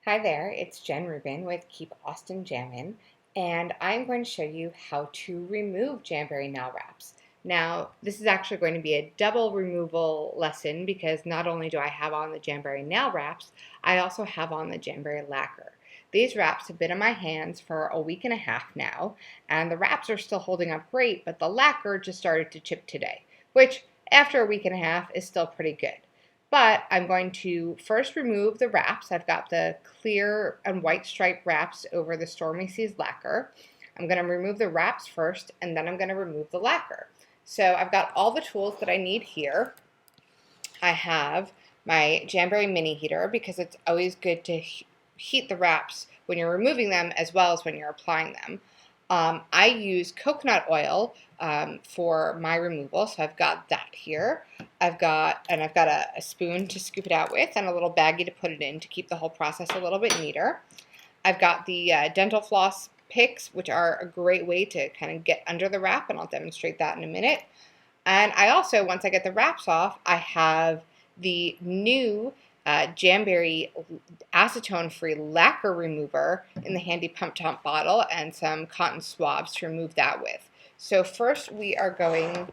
Hi there, it's Jen Rubin with Keep Austin Jammin', and I'm going to show you how to remove Jamberry nail wraps. Now, this is actually going to be a double removal lesson because not only do I have on the Jamberry nail wraps, I also have on the Jamberry Lacquer. These wraps have been in my hands for a week and a half now, and the wraps are still holding up great, but the lacquer just started to chip today, which after a week and a half is still pretty good. But I'm going to first remove the wraps. I've got the clear and white stripe wraps over the Stormy Seas lacquer. I'm going to remove the wraps first, and then I'm going to remove the lacquer. So I've got all the tools that I need here. I have my Jamberry mini heater because it's always good to heat the wraps when you're removing them as well as when you're applying them. I use coconut oil for my removal, so I've got that here. I've got a spoon to scoop it out with and a little baggie to put it in to keep the whole process a little bit neater. I've got the dental floss picks, which are a great way to kind of get under the wrap, and I'll demonstrate that in a minute. And I also, once I get the wraps off, I have the new Jamberry acetone-free lacquer remover in the handy pump top bottle and some cotton swabs to remove that with. So first we are going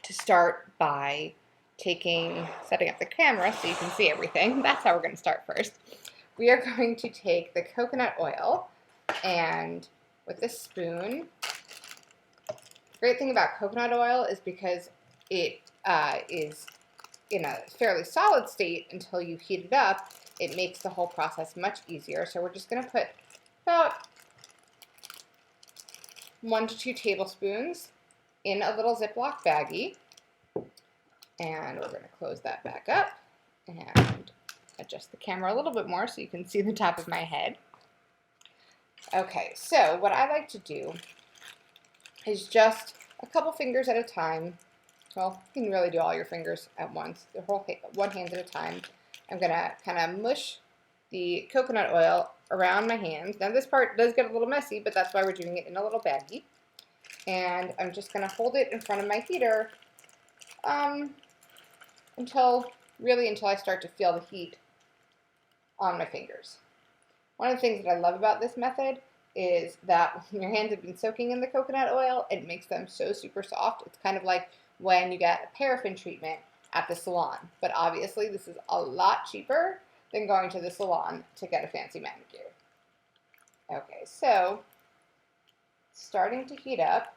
to start by setting up the camera so you can see everything. That's how we're going to start first. We are going to take the coconut oil and with this spoon. Great thing about coconut oil is because it is in a fairly solid state until you heat it up, it makes the whole process much easier. So we're just going to put about 1 to 2 tablespoons in a little Ziploc baggie. And we're going to close that back up and adjust the camera a little bit more so you can see the top of my head. Okay, so what I like to do is just a couple fingers at a time. Well, you can really do all your fingers at once, the whole one hand at a time. I'm going to kind of mush the coconut oil around my hands. Now this part does get a little messy, but that's why we're doing it in a little baggie. And I'm just going to hold it in front of my heater until I start to feel the heat on my fingers. One of the things that I love about this method is that when your hands have been soaking in the coconut oil, it makes them so super soft. It's kind of like when you get a paraffin treatment at the salon. But obviously this is a lot cheaper than going to the salon to get a fancy manicure. Okay, so starting to heat up,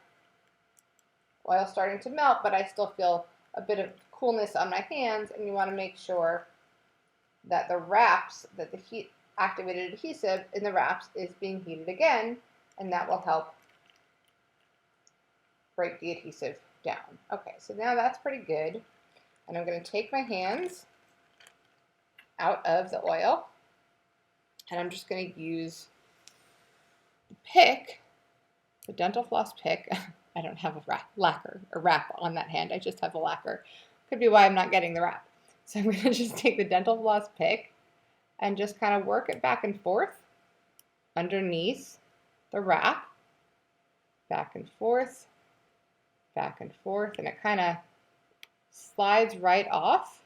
oil starting to melt, but I still feel a bit of coolness on my hands, and you want to make sure that the wraps, that the heat activated adhesive in the wraps is being heated again, and that will help break the adhesive down. Okay, so now that's pretty good. And I'm going to take my hands out of the oil, and I'm just going to use the pick, the dental floss pick. I don't have a wrap on that hand. I just have a lacquer. Could be why I'm not getting the wrap. So I'm going to just take the dental floss pick and just kind of work it back and forth underneath the wrap, back and forth, and it kind of slides right off.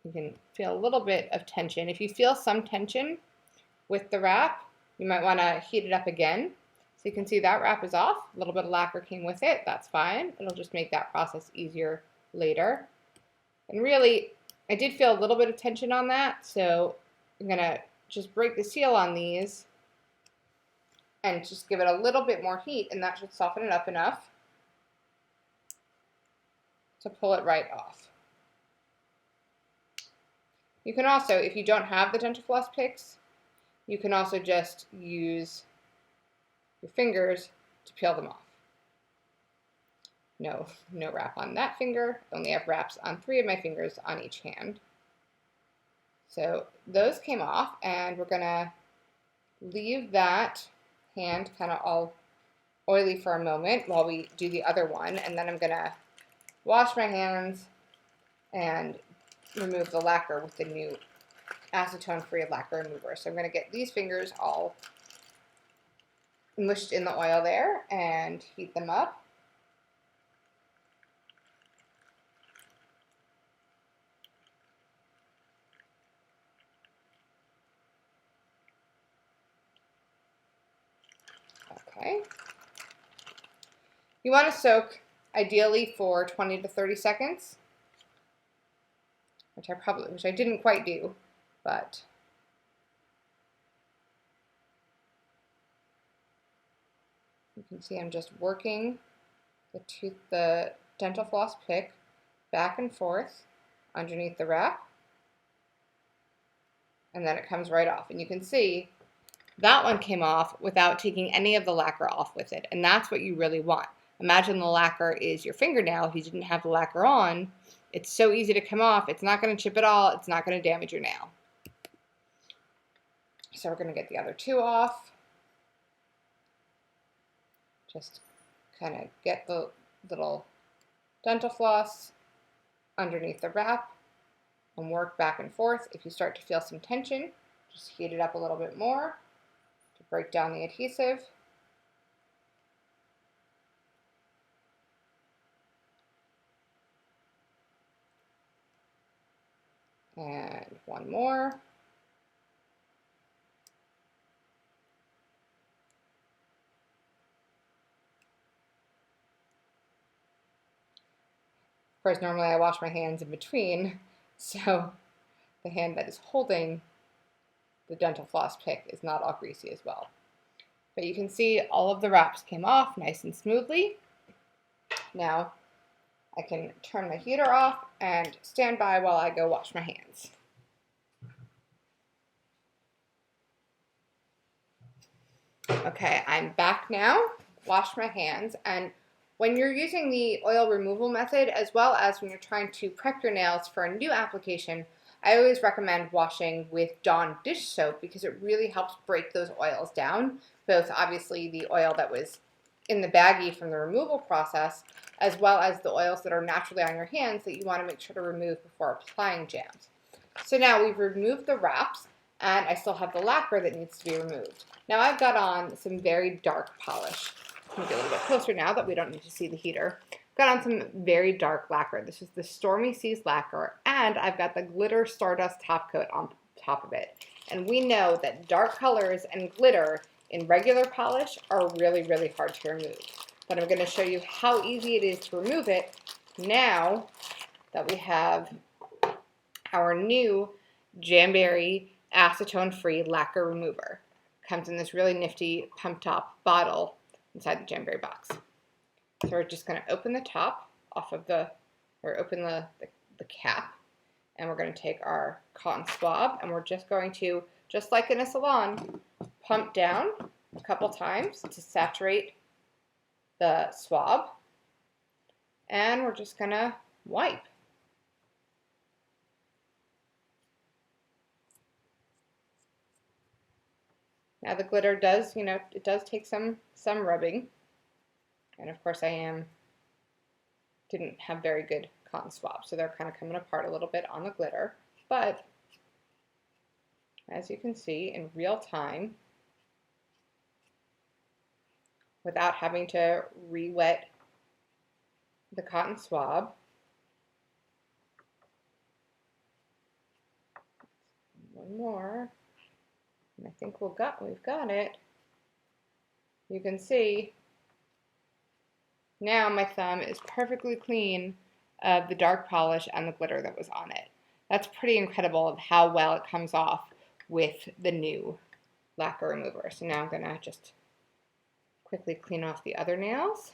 You can feel a little bit of tension. If you feel some tension with the wrap, you might want to heat it up again. So you can see that wrap is off. A little bit of lacquer came with it. That's fine. It'll just make that process easier later. And really, I did feel a little bit of tension on that, so I'm going to just break the seal on these and just give it a little bit more heat, and that should soften it up enough to pull it right off. You can also, if you don't have the dental floss picks, you can also just use your fingers to peel them off. No wrap on that finger. Only have wraps on 3 of my fingers on each hand. So those came off, and we're gonna leave that hand kind of all oily for a moment while we do the other one, and then I'm gonna wash my hands and remove the lacquer with the new acetone-free lacquer remover. So I'm gonna get these fingers all mushed in the oil there and heat them up. Okay. You want to soak ideally for 20 to 30 seconds, which I didn't quite do, but you can see I'm just working the dental floss pick back and forth underneath the wrap, and then it comes right off. And you can see that one came off without taking any of the lacquer off with it, and that's what you really want. Imagine the lacquer is your fingernail. If you didn't have the lacquer on, it's so easy to come off. It's not going to chip at all. It's not going to damage your nail. So we're going to get the other two off. Just kind of get the little dental floss underneath the wrap and work back and forth. If you start to feel some tension, just heat it up a little bit more to break down the adhesive. And one more. Of course, normally I wash my hands in between, so the hand that is holding the dental floss pick is not all greasy as well. But you can see all of the wraps came off nice and smoothly. Now I can turn my heater off and stand by while I go wash my hands. Okay, I'm back now, washed my hands, and when you're using the oil removal method, as well as when you're trying to prep your nails for a new application, I always recommend washing with Dawn dish soap because it really helps break those oils down, both obviously the oil that was in the baggie from the removal process, as well as the oils that are naturally on your hands that you want to make sure to remove before applying jams. So now we've removed the wraps, and I still have the lacquer that needs to be removed. Now I've got on some very dark polish. Let me get a little bit closer now that we don't need to see the heater. I've got on some very dark lacquer. This is the Stormy Seas lacquer, and I've got the glitter Stardust top coat on top of it. And we know that dark colors and glitter in regular polish are really, really hard to remove. But I'm going to show you how easy it is to remove it now that we have our new Jamberry acetone-free lacquer remover. Comes in this really nifty pump top bottle inside the Jamberry box. So we're just going to open the top off of open the cap, and we're going to take our cotton swab, and we're just going to, just like in a salon, pump down a couple times to saturate the swab, and we're just going to wipe. Now the glitter does, it does take some rubbing, and of course didn't have very good cotton swabs, so they're kind of coming apart a little bit on the glitter, but as you can see in real time, without having to re-wet the cotton swab. One more, and I think we've got it. You can see now my thumb is perfectly clean of the dark polish and the glitter that was on it. That's pretty incredible of how well it comes off with the new lacquer remover. So now I'm going to just quickly clean off the other nails.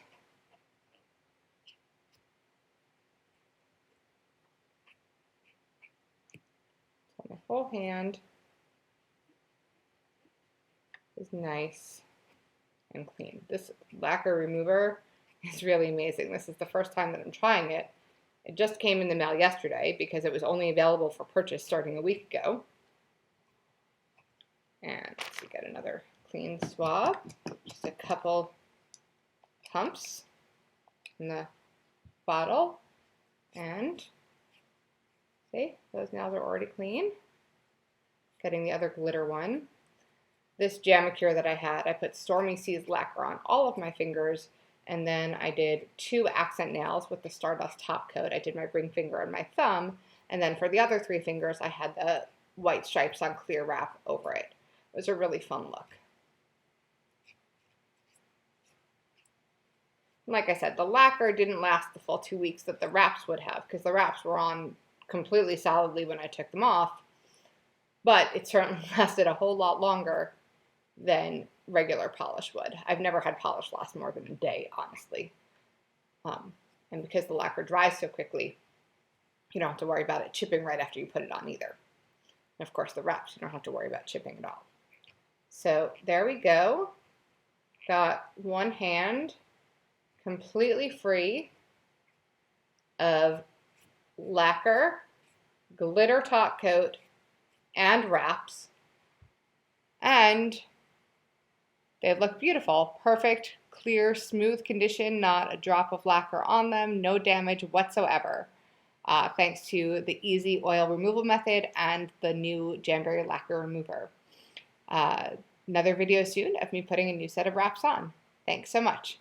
So my whole hand is nice and clean. This lacquer remover is really amazing. This is the first time that I'm trying it. It just came in the mail yesterday because it was only available for purchase starting a week ago. And let's see, get another clean swab. Just a couple pumps in the bottle. And see, those nails are already clean. Getting the other glitter one. This Jamacure that I had, I put Stormy Seas lacquer on all of my fingers, and then I did 2 accent nails with the Stardust top coat. I did my ring finger and my thumb, and then for the other 3 fingers, I had the white stripes on clear wrap over it. It was a really fun look. Like I said, the lacquer didn't last the full 2 weeks that the wraps would have, because the wraps were on completely solidly when I took them off, but it certainly lasted a whole lot longer than regular polish would. I've never had polish last more than a day, honestly. And because the lacquer dries so quickly, you don't have to worry about it chipping right after you put it on either. And of course, the wraps, you don't have to worry about chipping at all. So there we go. Got one hand completely free of lacquer, glitter top coat, and wraps. And they look beautiful. Perfect, clear, smooth condition, not a drop of lacquer on them, no damage whatsoever. Thanks to the easy oil removal method and the new Jamberry Lacquer remover. Another video soon of me putting a new set of wraps on. Thanks so much.